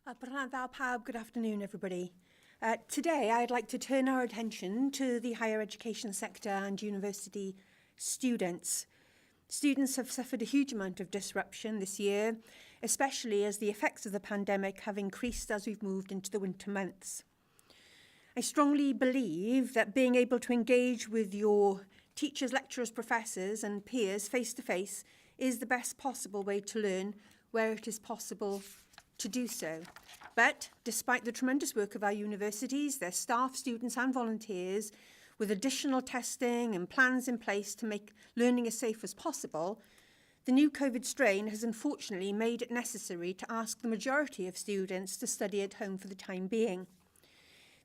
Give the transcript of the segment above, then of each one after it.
Good afternoon, everybody. Today, I'd like to turn our attention to the higher education sector and university students. Students have suffered a huge amount of disruption this year, especially as the effects of the pandemic have increased as we've moved into the winter months. I strongly believe that being able to engage with your teachers, lecturers, professors and peers face-to-face is the best possible way to learn where it is possible to do so. But despite the tremendous work of our universities, their staff, students and volunteers, with additional testing and plans in place to make learning as safe as possible, the new COVID strain has unfortunately made it necessary to ask the majority of students to study at home for the time being.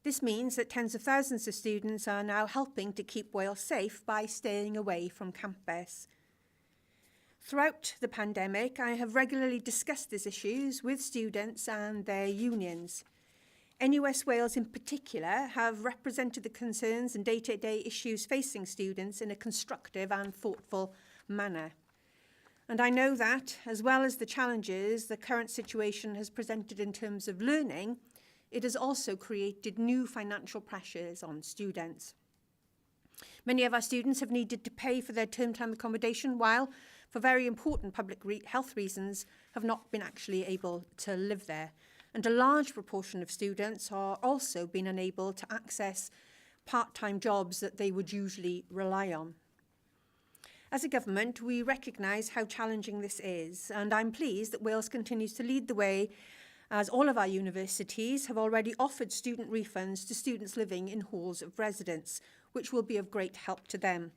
This means that tens of thousands of students are now helping to keep Wales safe by staying away from campus. Throughout the pandemic, I have regularly discussed these issues with students and their unions. NUS Wales in particular have represented the concerns and day-to-day issues facing students in a constructive and thoughtful manner. And I know that, as well as the challenges the current situation has presented in terms of learning, it has also created new financial pressures on students. Many of our students have needed to pay for their term time accommodation while, for very important public health reasons, have not been actually able to live there. And a large proportion of students are also been unable to access part-time jobs that they would usually rely on. As a government, we recognise how challenging this is, and I'm pleased that Wales continues to lead the way, as all of our universities have already offered student refunds to students living in halls of residence, which will be of great help to them.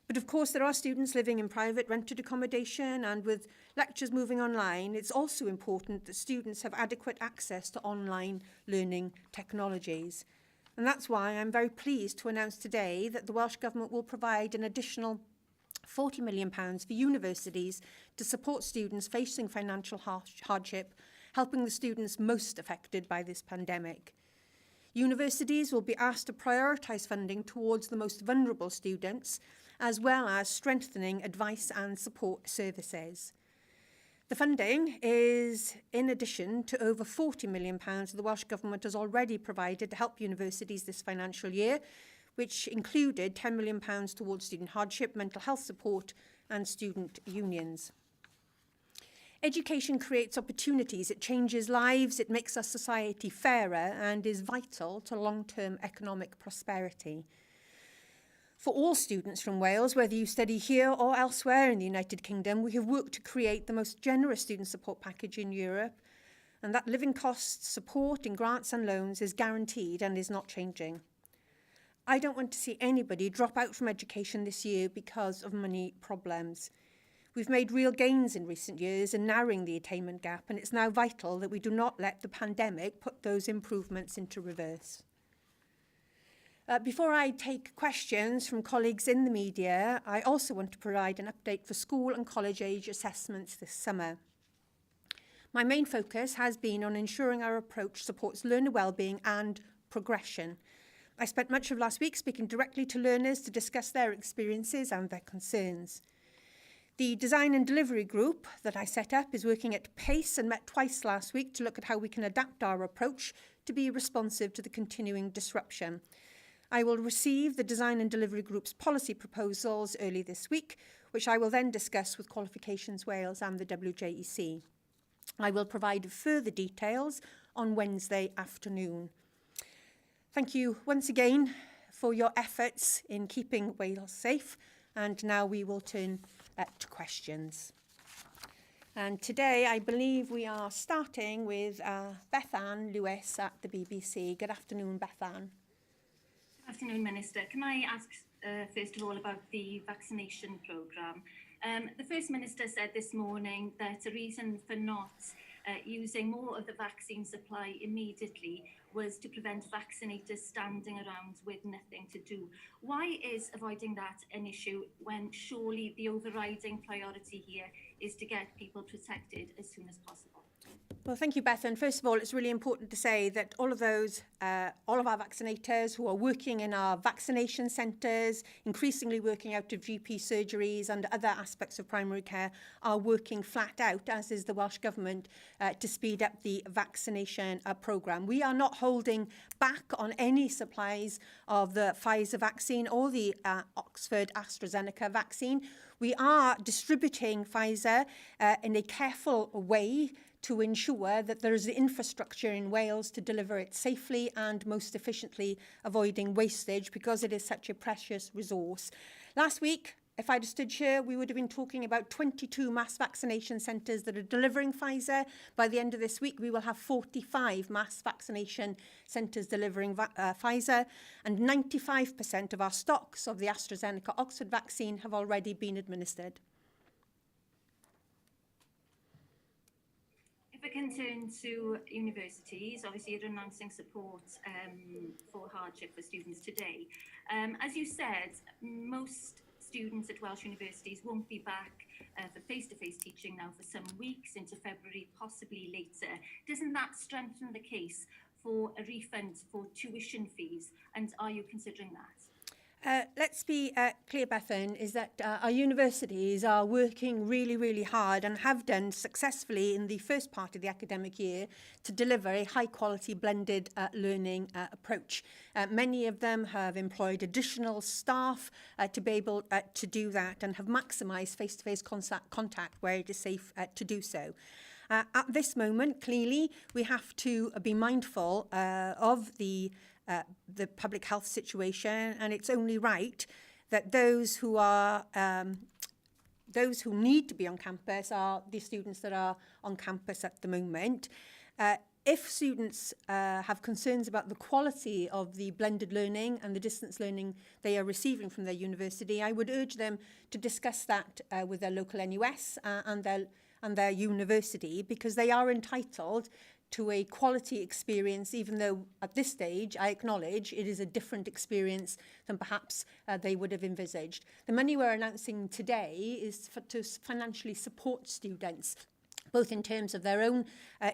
But of course, there are students living in private rented accommodation, and with lectures moving online, it's also important that students have adequate access to online learning technologies. And that's why I'm very pleased to announce today that the Welsh Government will provide an additional £40 million for universities to support students facing financial hardship, helping the students most affected by this pandemic. Universities will be asked to prioritise funding towards the most vulnerable students, as well as strengthening advice and support services. The funding is in addition to over £40 million the Welsh Government has already provided to help universities this financial year, which included £10 million towards student hardship, mental health support and student unions. Education creates opportunities, it changes lives, it makes our society fairer and is vital to long-term economic prosperity. For all students from Wales, whether you study here or elsewhere in the United Kingdom, we have worked to create the most generous student support package in Europe, and that living costs support in grants and loans is guaranteed and is not changing. I don't want to see anybody drop out from education this year because of money problems. We've made real gains in recent years in narrowing the attainment gap, and it's now vital that we do not let the pandemic put those improvements into reverse. Before I take questions from colleagues in the media, I also want to provide an update for school and college age assessments this summer. My main focus has been on ensuring our approach supports learner wellbeing and progression. I spent much of last week speaking directly to learners to discuss their experiences and their concerns. The design and delivery group that I set up is working at pace and met twice last week to look at how we can adapt our approach to be responsive to the continuing disruption. I will receive the design and delivery group's policy proposals early this week, which I will then discuss with Qualifications Wales and the WJEC. I will provide further details on Wednesday afternoon. Thank you once again for your efforts in keeping Wales safe, and now we will turn to questions. And today I believe we are starting with Bethan Lewis at the BBC. Good afternoon, Bethan. Good afternoon, Minister. Can I ask first of all about the vaccination programme? The First Minister said this morning that a reason for not using more of the vaccine supply immediately was to prevent vaccinators standing around with nothing to do. Why is avoiding that an issue when surely the overriding priority here is to get people protected as soon as possible? Well, thank you, Beth. And first of all, it's really important to say that all of our vaccinators who are working in our vaccination centres, increasingly working out of GP surgeries and other aspects of primary care, are working flat out, as is the Welsh Government, to speed up the vaccination programme. We are not holding back on any supplies of the Pfizer vaccine or the Oxford AstraZeneca vaccine. We are distributing Pfizer in a careful way to ensure that there is the infrastructure in Wales to deliver it safely and most efficiently, avoiding wastage, because it is such a precious resource. Last week, if I'd stood here, we would have been talking about 22 mass vaccination centres that are delivering Pfizer. By the end of this week, we will have 45 mass vaccination centres delivering Pfizer, and 95% of our stocks of the AstraZeneca Oxford vaccine have already been administered. If I can turn to universities, obviously you're announcing support for hardship for students today. As you said, most students at Welsh universities won't be back for face-to-face teaching now for some weeks into February, possibly later. Doesn't that strengthen the case for a refund for tuition fees, and are you considering that? Let's be clear, Bethan, is that our universities are working really, really hard and have done successfully in the first part of the academic year to deliver a high-quality blended learning approach. Many of them have employed additional staff to be able to do that and have maximised face-to-face contact where it is safe to do so. At this moment, clearly, we have to be mindful of the public health situation, and it's only right that those who need to be on campus are the students that are on campus at the moment. If students have concerns about the quality of the blended learning and the distance learning they are receiving from their university, I would urge them to discuss that with their local NUS and their university, because they are entitled to a quality experience, even though at this stage I acknowledge it is a different experience than perhaps they would have envisaged. The money we're announcing today is to financially support students, both in terms of their own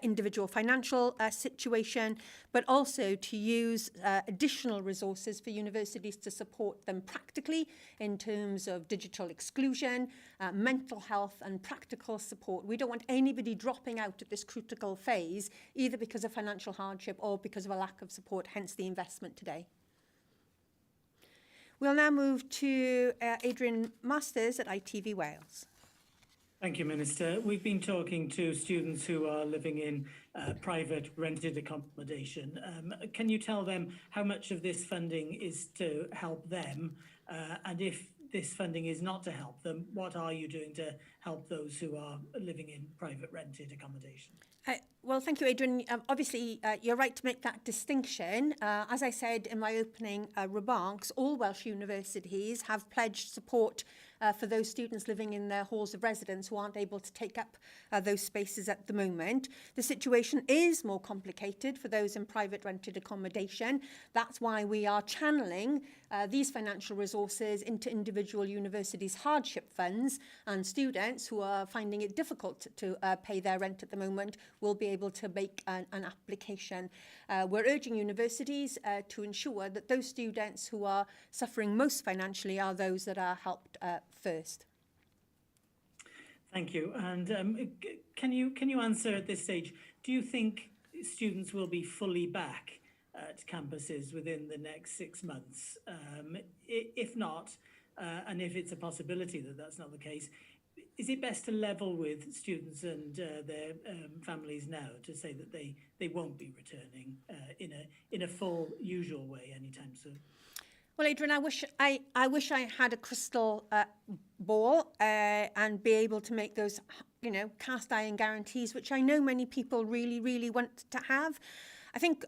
individual financial situation, but also to use additional resources for universities to support them practically in terms of digital exclusion, mental health and practical support. We don't want anybody dropping out at this critical phase, either because of financial hardship or because of a lack of support, hence the investment today. We'll now move to Adrian Masters at ITV Wales. Thank you, Minister. We've been talking to students who are living in private rented accommodation. Can you tell them how much of this funding is to help them? And if this funding is not to help them, what are you doing to help those who are living in private rented accommodation? Well, thank you, Adrian. Obviously, you're right to make that distinction. As I said in my opening remarks, all Welsh universities have pledged support for those students living in their halls of residence who aren't able to take up those spaces at the moment. The situation is more complicated for those in private rented accommodation. That's why we are channeling these financial resources into individual universities' hardship funds, and students who are finding it difficult to pay their rent at the moment will be able to make an application. We're urging universities to ensure that those students who are suffering most financially are those that are helped first. Thank you. And can you answer at this stage, do you think students will be fully back at campuses within the next 6 months? If not, and if it's a possibility that that's not the case, is it best to level with students and their families now to say that they won't be returning in a full usual way anytime soon? Well, Adrian, I wish I had a crystal ball and be able to make those, cast iron guarantees, which I know many people really, really want to have. I think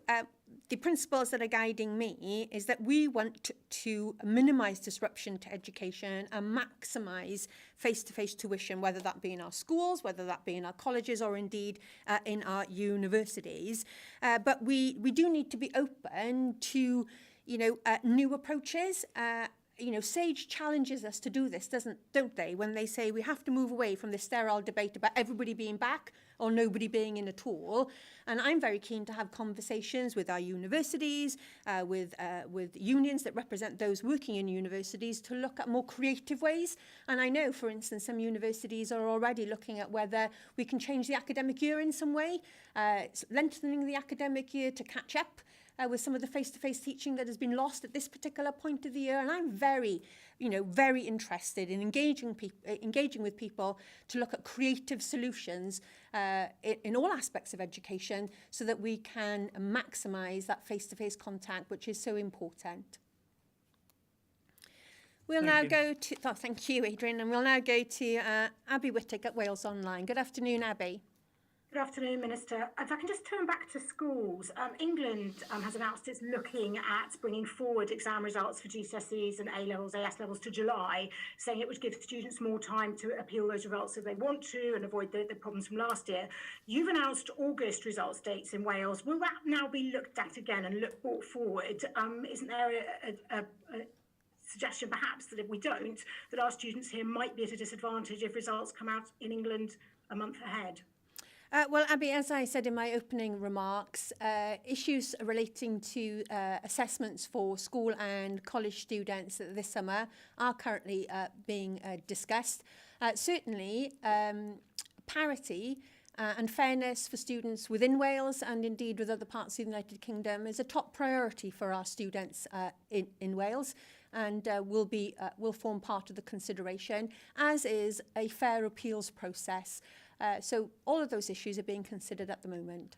the principles that are guiding me is that we want to minimise disruption to education and maximise face-to-face tuition, whether that be in our schools, whether that be in our colleges, or indeed in our universities. But we do need to be open to new approaches. SAGE challenges us to do this, don't they? When they say we have to move away from this sterile debate about everybody being back or nobody being in at all. And I'm very keen to have conversations with our universities, with unions that represent those working in universities to look at more creative ways. And I know, for instance, some universities are already looking at whether we can change the academic year in some way, lengthening the academic year to catch up with some of the face-to-face teaching that has been lost at this particular point of the year. And I'm very interested in engaging with people to look at creative solutions in all aspects of education so that we can maximise that face-to-face contact, which is so important. We'll now go to, thank you, Adrian, and we'll now go to Abby Whittick at Wales Online. Good afternoon, Abby. Good afternoon, Minister. If I can just turn back to schools, England has announced it's looking at bringing forward exam results for GCSEs and A-levels, AS levels to July, saying it would give students more time to appeal those results if they want to and avoid the problems from last year. You've announced August results dates in Wales. Will that now be looked at again and brought forward? Isn't there a suggestion perhaps that if we don't, that our students here might be at a disadvantage if results come out in England a month ahead? Well, Abby, as I said in my opening remarks, issues relating to assessments for school and college students this summer are currently being discussed. Certainly, parity and fairness for students within Wales and indeed with other parts of the United Kingdom is a top priority for our students in Wales, and will form part of the consideration, as is a fair appeals process. So all of those issues are being considered at the moment.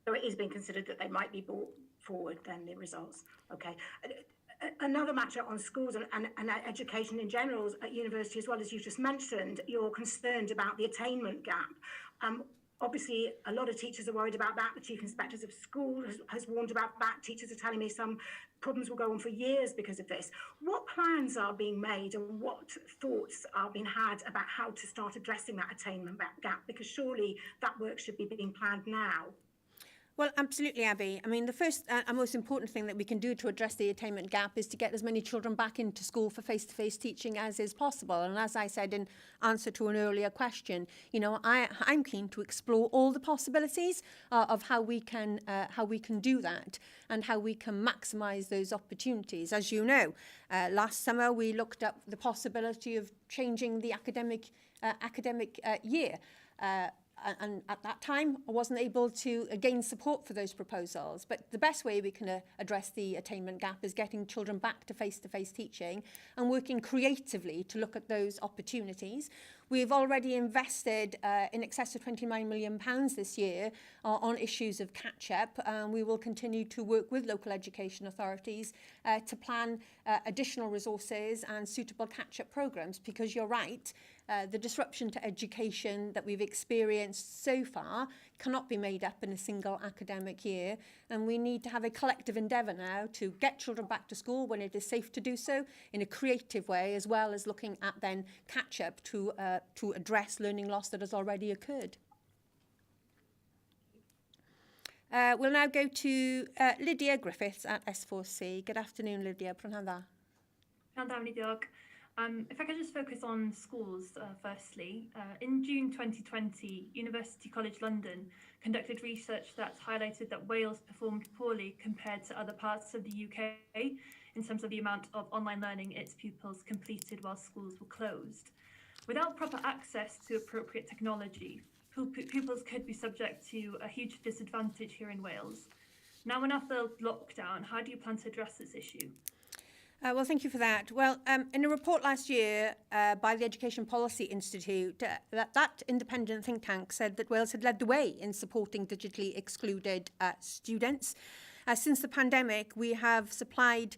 So it is being considered that they might be brought forward then, the results. Okay. Another matter on schools and education in general at university as well, as you just mentioned, you're concerned about the attainment gap. Obviously, a lot of teachers are worried about that. The Chief Inspectors of School has warned about that. Teachers are telling me some problems will go on for years because of this. What plans are being made and what thoughts are being had about how to start addressing that attainment gap? Because surely that work should be being planned now. Well, absolutely, Abby. I mean, the first and most important thing that we can do to address the attainment gap is to get as many children back into school for face-to-face teaching as is possible. And as I said in answer to an earlier question, I'm keen to explore all the possibilities of how we can do that and how we can maximise those opportunities. As you know, last summer we looked at the possibility of changing the academic year. And at that time, I wasn't able to gain support for those proposals. But the best way we can address the attainment gap is getting children back to face-to-face teaching and working creatively to look at those opportunities. We've already invested in excess of £29 million this year on issues of catch-up. We will continue to work with local education authorities to plan additional resources and suitable catch-up programmes, because you're right, the disruption to education that we've experienced so far cannot be made up in a single academic year, and we need to have a collective endeavour now to get children back to school when it is safe to do so in a creative way, as well as looking at then catch-up to address learning loss that has already occurred. We'll now go to Lydia Griffiths at S4C. Good afternoon, Lydia. Prynawn dda. Gweinidog. If I could just focus on schools firstly. In June 2020, University College London conducted research that highlighted that Wales performed poorly compared to other parts of the UK in terms of the amount of online learning its pupils completed while schools were closed. Without proper access to appropriate technology, pupils could be subject to a huge disadvantage here in Wales. Now, in our third lockdown, how do you plan to address this issue? Well, thank you for that. Well, in a report last year by the Education Policy Institute, that independent think tank said that Wales had led the way in supporting digitally excluded students. Since the pandemic, we have supplied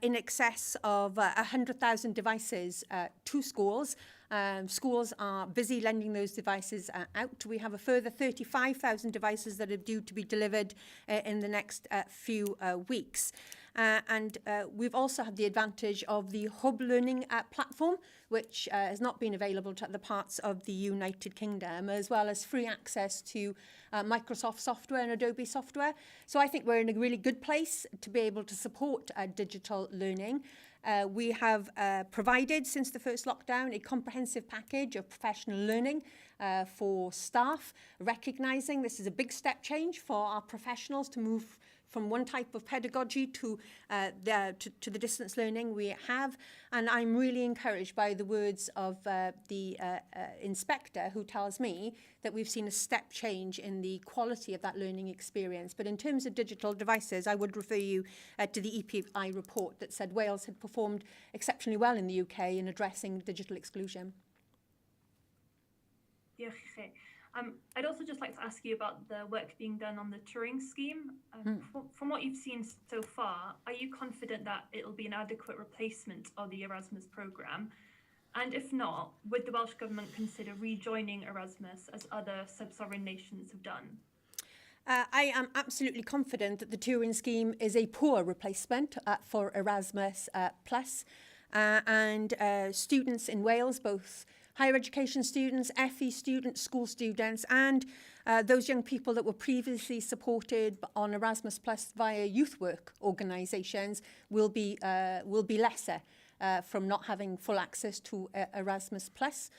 in excess of 100,000 devices to schools. Schools are busy lending those devices out. We have a further 35,000 devices that are due to be delivered in the next few weeks. And we've also had the advantage of the Hub Learning platform, which has not been available to other parts of the United Kingdom, as well as free access to Microsoft software and Adobe software. So I think we're in a really good place to be able to support digital learning. We have provided, since the first lockdown, a comprehensive package of professional learning for staff, recognising this is a big step change for our professionals to move from one type of pedagogy to the distance learning we have. And I'm really encouraged by the words of the inspector, who tells me that we've seen a step change in the quality of that learning experience. But in terms of digital devices, I would refer you to the EPI report that said Wales had performed exceptionally well in the UK in addressing digital exclusion. Diolch i chi. I'd also just like to ask you about the work being done on the Turin scheme. From what you've seen so far, are you confident that it'll be an adequate replacement of the Erasmus programme? And if not, would the Welsh Government consider rejoining Erasmus as other sub-sovereign nations have done? I am absolutely confident that the Turin scheme is a poor replacement for Erasmus Plus, and students in Wales, both higher education students, FE students, school students, and those young people that were previously supported on Erasmus Plus via youth work organisations will be lesser from not having full access to Erasmus Plus.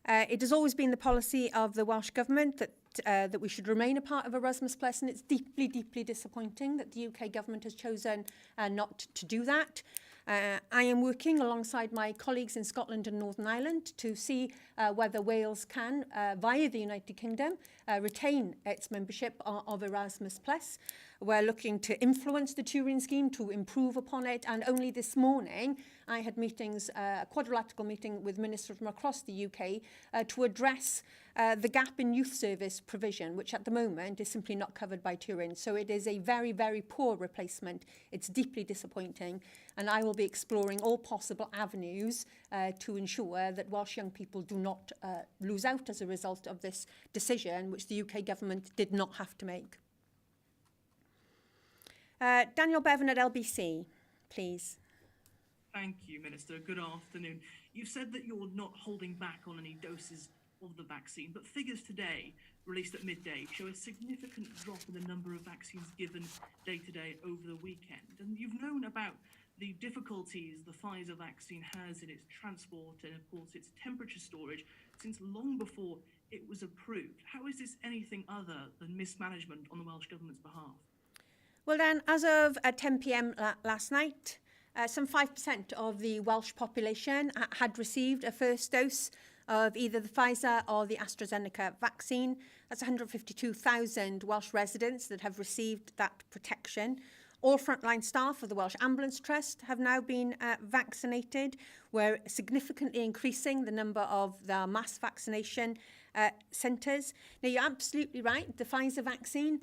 It has always been the policy of the Welsh Government that we should remain a part of Erasmus Plus, and it's deeply, deeply disappointing that the UK Government has chosen not to do that. I am working alongside my colleagues in Scotland and Northern Ireland to see whether Wales can, via the United Kingdom, retain its membership of Erasmus+. We're looking to influence the Turin scheme, to improve upon it, and only this morning I had meetings, a quadrilateral meeting with ministers from across the UK to address the gap in youth service provision, which at the moment is simply not covered by Turin. So it is a very, very poor replacement. It's deeply disappointing, and I will be exploring all possible avenues to ensure that Welsh young people do not lose out as a result of this decision, which the UK Government did not have to make. Daniel Bevan at LBC, please. Thank you, Minister. Good afternoon. You've said that you're not holding back on any doses of the vaccine, but figures today, released at midday, show a significant drop in the number of vaccines given day to day over the weekend. And you've known about the difficulties the Pfizer vaccine has in its transport and, of course, its temperature storage since long before it was approved. How is this anything other than mismanagement on the Welsh Government's behalf? Well then, as of 10 p.m. last night, some 5% of the Welsh population had received a first dose of either the Pfizer or the AstraZeneca vaccine. That's 152,000 Welsh residents that have received that protection. All frontline staff of the Welsh Ambulance Trust have now been vaccinated. We're significantly increasing the number of the mass vaccination centres. Now, you're absolutely right. The Pfizer vaccine,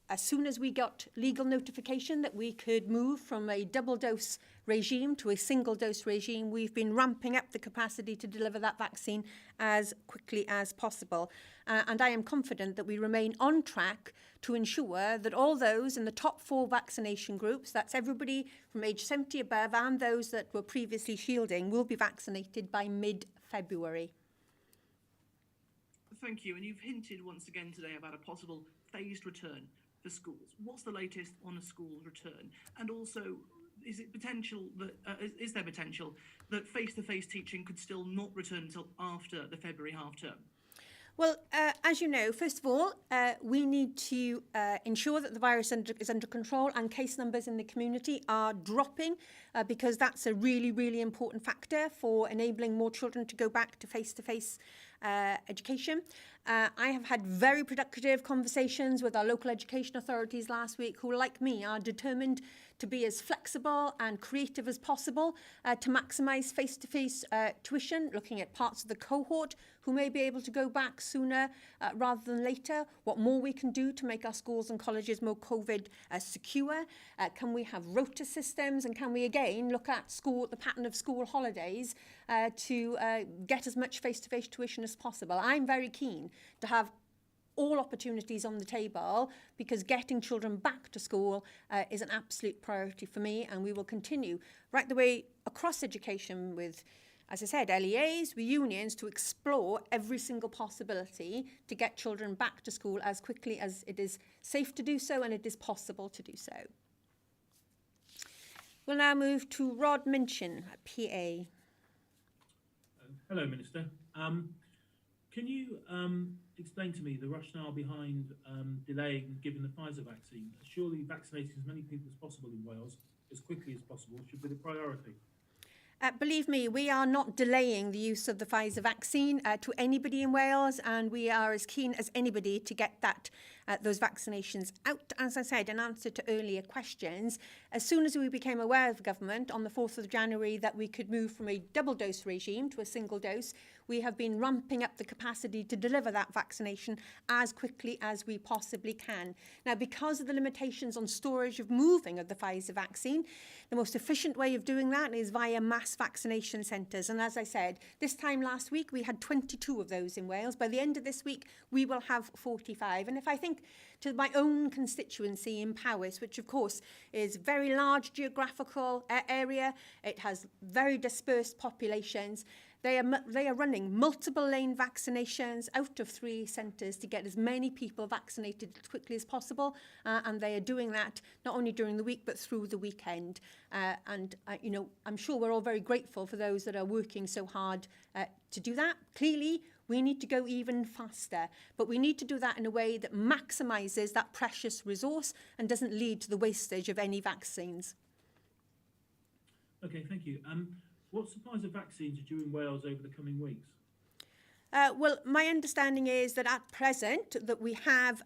as soon as we got legal notification that we could move from a double-dose regime to a single-dose regime, we've been ramping up the capacity to deliver that vaccine as quickly as possible. And I am confident that we remain on track to ensure that all those in the top 4 vaccination groups, that's everybody from age 70 above and those that were previously shielding, will be vaccinated by mid-February. Thank you. And you've hinted once again today about a possible phased return for schools. What's the latest on a school return? And also, is there potential that face-to-face teaching could still not return until after the February half-term? Well, as you know, first of all, we need to ensure that the virus is under control and case numbers in the community are dropping because that's a really, really important factor for enabling more children to go back to face-to-face education. I have had very productive conversations with our local education authorities last week who, like me, are determined to be as flexible and creative as possible to maximise face-to-face tuition, looking at parts of the cohort who may be able to go back sooner rather than later, what more we can do to make our schools and colleges more COVID secure. Can we have rota systems, and can we again look at the pattern of school holidays to get as much face-to-face tuition as possible. I'm very keen to have all opportunities on the table because getting children back to school is an absolute priority for me, and we will continue right the way across education with, as I said, LEAs, with unions, to explore every single possibility to get children back to school as quickly as it is safe to do so and it is possible to do so. We'll now move to Rod Minchin, PA. Hello, Minister. Can you explain to me the rationale behind delaying giving the Pfizer vaccine? Surely vaccinating as many people as possible in Wales as quickly as possible should be the priority. Believe me, we are not delaying the use of the Pfizer vaccine to anybody in Wales, and we are as keen as anybody to get those vaccinations out. As I said, in answer to earlier questions, as soon as we became aware of government on the 4th of January that we could move from a double dose regime to a single dose, we have been ramping up the capacity to deliver that vaccination as quickly as we possibly can. Now, because of the limitations on storage of moving of the Pfizer vaccine, the most efficient way of doing that is via mass vaccination centres. And as I said, this time last week, we had 22 of those in Wales. By the end of this week, we will have 45. And if I think to my own constituency in Powys, which of course is a very large geographical area, it has very dispersed populations, they are running multiple lane vaccinations out of 3 centres to get as many people vaccinated as quickly as possible, and they are doing that not only during the week but through the weekend. You know, I'm sure we're all very grateful for those that are working so hard to do that. Clearly, we need to go even faster, but we need to do that in a way that maximises that precious resource and doesn't lead to the wastage of any vaccines. Okay, thank you. What supplies of vaccines are due in Wales over the coming weeks? Well, my understanding is that at present that we have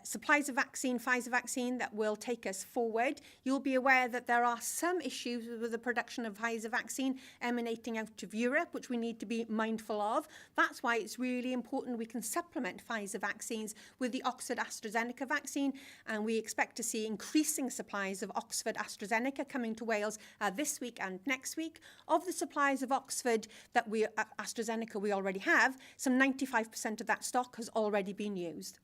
supplies of vaccine, Pfizer vaccine, that will take us forward. You'll be aware that there are some issues with the production of Pfizer vaccine emanating out of Europe, which we need to be mindful of. That's why it's really important we can supplement Pfizer vaccines with the Oxford AstraZeneca vaccine, and we expect to see increasing supplies of Oxford AstraZeneca coming to Wales this week and next week. Of the supplies of Oxford that AstraZeneca we already have, some 95% of that stock has already been used.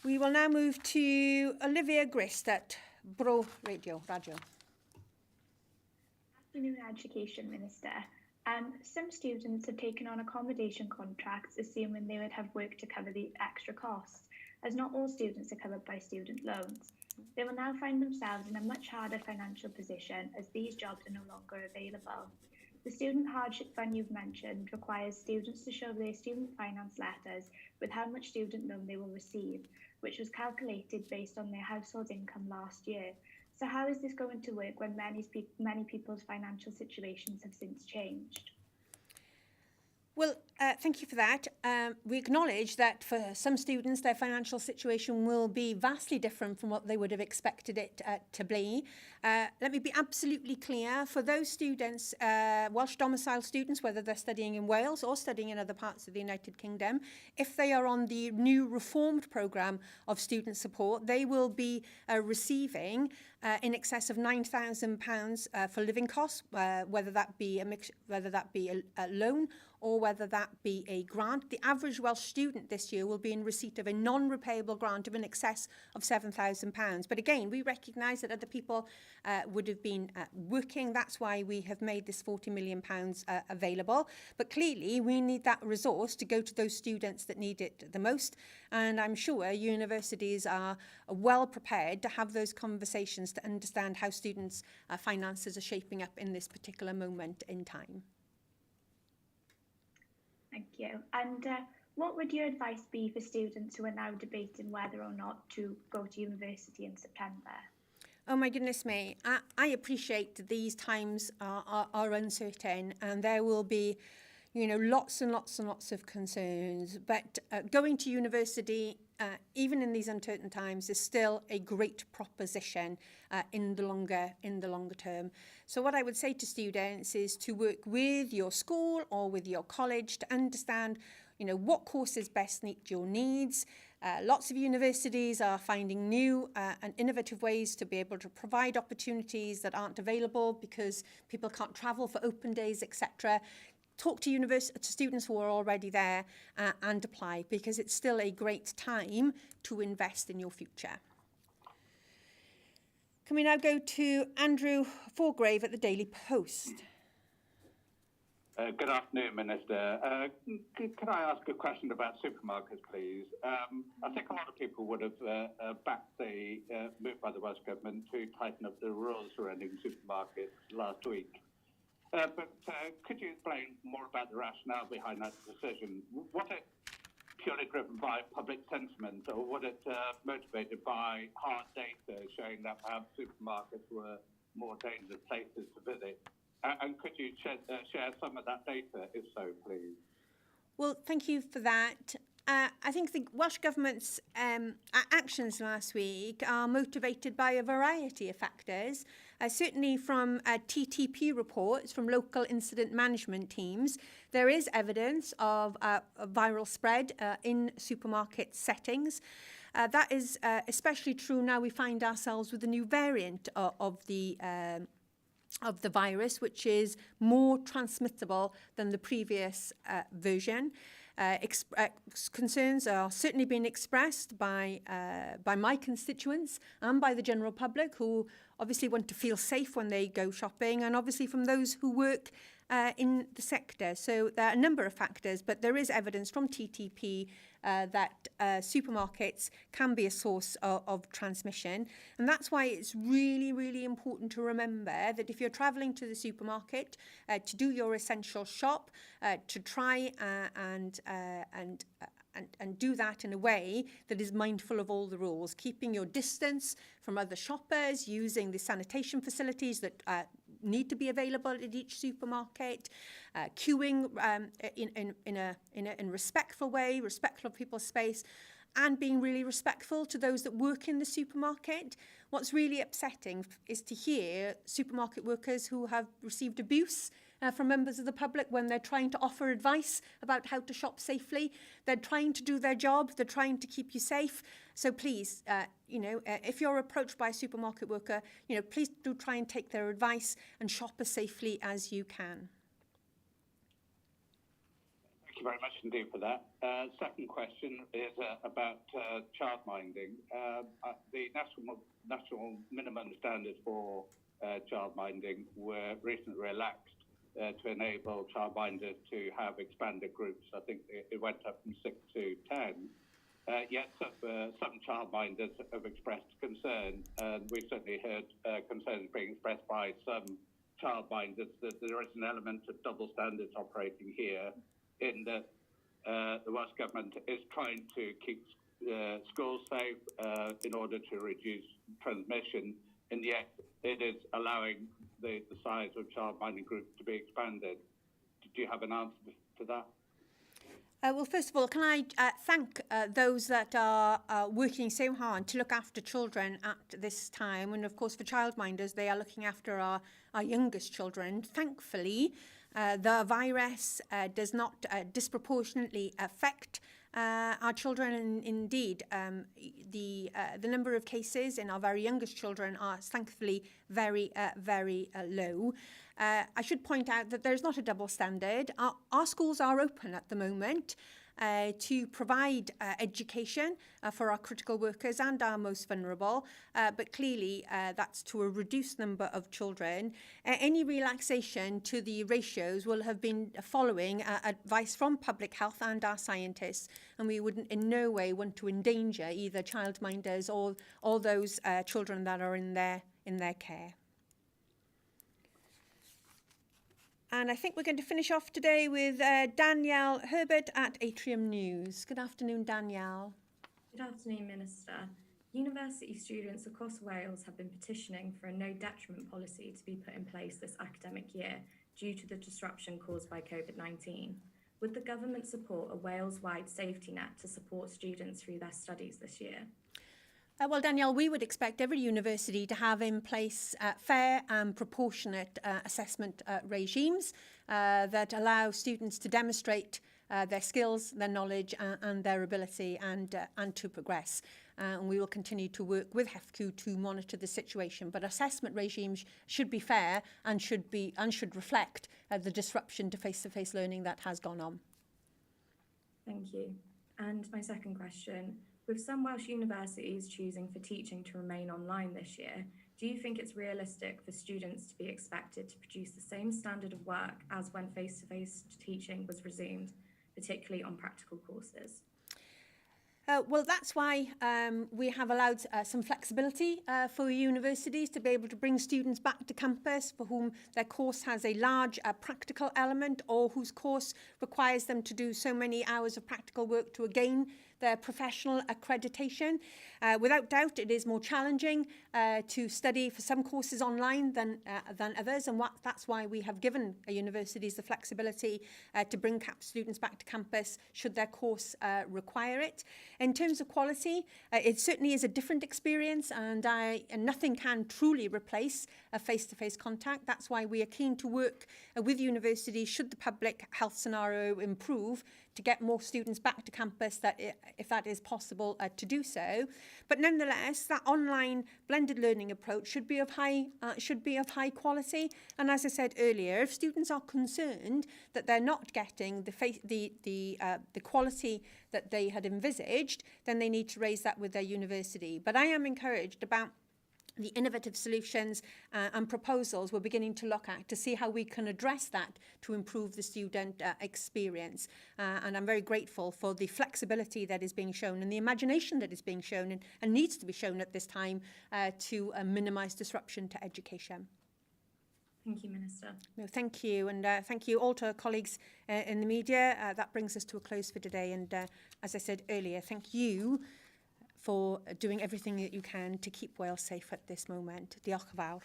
We will now move to Olivia Grist at Bro Radio. Afternoon, Education Minister. Some students have taken on accommodation contracts assuming they would have work to cover the extra costs, as not all students are covered by student loans. They will now find themselves in a much harder financial position as these jobs are no longer available. The student hardship fund you've mentioned requires students to show their student finance letters with how much student loan they will receive, which was calculated based on their household income last year. So how is this going to work when many people's financial situations have since changed? Well, thank you for that. We acknowledge that for some students, their financial situation will be vastly different from what they would have expected it to be. Let me be absolutely clear. For those students, Welsh domicile students, whether they're studying in Wales or studying in other parts of the United Kingdom, if they are on the new reformed programme of student support, they will be receiving in excess of £9,000 for living costs, whether that be a loan or whether that be a grant. The average Welsh student this year will be in receipt of a non-repayable grant of in excess of £7,000. But again, we recognise that other people would have been working. That's why we have made this £40 million available. But clearly, we need that resource to go to those students that need it the most. And I'm sure universities are well prepared to have those conversations to understand how students' finances are shaping up in this particular moment in time. Thank you. And what would your advice be for students who are now debating whether or not to go to university in September? Oh my goodness me, I appreciate that these times are uncertain and there will be, you know, lots and lots and lots of concerns. But going to university, even in these uncertain times, is still a great proposition in the longer term. So what I would say to students is to work with your school or with your college to understand, you know, what courses best meet your needs. Lots of universities are finding new and innovative ways to be able to provide opportunities that aren't available because people can't travel for open days, etc. Talk to students who are already there and apply, because it's still a great time to invest in your future. Can we now go to Andrew Forgrave at the Daily Post? Good afternoon, Minister. Could I ask a question about supermarkets, please? I think a lot of people would have backed the move by the Welsh Government to tighten up the rules surrounding supermarkets last week. But could you explain more about the rationale behind that decision? Was it purely driven by public sentiment, or was it motivated by hard data showing that perhaps supermarkets were more dangerous places to visit? And could you share some of that data, if so, please? Well, thank you for that. I think the Welsh Government's actions last week are motivated by a variety of factors, certainly from TTP reports from local incident management teams. There is evidence of a viral spread in supermarket settings. That is especially true now we find ourselves with a new variant of the virus, which is more transmittable than the previous version. Concerns are certainly being expressed by my constituents and by the general public, who obviously want to feel safe when they go shopping, and obviously from those who work in the sector. So there are a number of factors, but there is evidence from TTP that supermarkets can be a source of transmission. And that's why it's really, really important to remember that if you're travelling to the supermarket to do your essential shop, to try and do that in a way that is mindful of all the rules, keeping your distance from other shoppers, using the sanitation facilities that need to be available at each supermarket, queuing in a respectful way, respectful of people's space, and being really respectful to those that work in the supermarket. What's really upsetting is to hear supermarket workers who have received abuse from members of the public when they're trying to offer advice about how to shop safely. They're trying to do their job. They're trying to keep you safe. So please, if you're approached by a supermarket worker, please do try and take their advice and shop as safely as you can. Thank you very much indeed for that. Second question is about childminding. The national minimum standards for childminding were recently relaxed to enable childminders to have expanded groups. I think it went up from 6 to 10. Yet some childminders have expressed concern, and we certainly heard concerns being expressed by some childminders that there is an element of double standards operating here, in that the Welsh Government is trying to keep schools safe in order to reduce transmission, and yet it is allowing the size of childminding groups to be expanded. Do you have an answer to that? Well, first of all, can I thank those that are working so hard to look after children at this time. And of course, for childminders, they are looking after our youngest children. Thankfully, the virus does not disproportionately affect our children, and indeed the number of cases in our very youngest children are thankfully very, very low. I should point out that there's not a double standard. Our schools are open at the moment to provide education for our critical workers and our most vulnerable, but clearly that's to a reduced number of children. Any relaxation to the ratios will have been following advice from public health and our scientists, and we would in no way want to endanger either childminders or those children that are in their care. And I think we're going to finish off today with Danielle Herbert at Atrium News. Good afternoon, Danielle. Good afternoon, Minister. University students across Wales have been petitioning for a no detriment policy to be put in place this academic year due to the disruption caused by COVID-19. Would the government support a Wales-wide safety net to support students through their studies this year? Well, Danielle, we would expect every university to have in place fair and proportionate assessment regimes that allow students to demonstrate their skills, their knowledge and their ability and to progress. And we will continue to work with HEFCU to monitor the situation. But assessment regimes should be fair and should reflect the disruption to face-to-face learning that has gone on. Thank you. And my second question, with some Welsh universities choosing for teaching to remain online this year, Do you think it's realistic for students to be expected to produce the same standard of work as when face-to-face teaching was resumed, particularly on practical courses? Well, that's why we have allowed some flexibility for universities to be able to bring students back to campus for whom their course has a large practical element or whose course requires them to do so many hours of practical work to gain their professional accreditation. Without doubt, it is more challenging to study for some courses online than others, and that's why we have given universities the flexibility to bring students back to campus should their course require it. In terms of quality, it certainly is a different experience, and nothing can truly replace a face-to-face contact. That's why we are keen to work with universities should the public health scenario improve to get more students back to campus, if that is possible to do so. But nonetheless, that online blended learning approach should be of high quality. And as I said earlier, if students are concerned that they're not getting the quality that they had envisaged, then they need to raise that with their university. But I am encouraged about the innovative solutions and proposals we're beginning to look at to see how we can address that to improve the student experience. And I'm very grateful for the flexibility that is being shown and the imagination that is being shown and needs to be shown at this time to minimise disruption to education. Thank you, Minister. No, thank you, and thank you all to our colleagues in the media. That brings us to a close for today, and as I said earlier, thank you for doing everything that you can to keep Wales safe at this moment. Diolch yn fawr.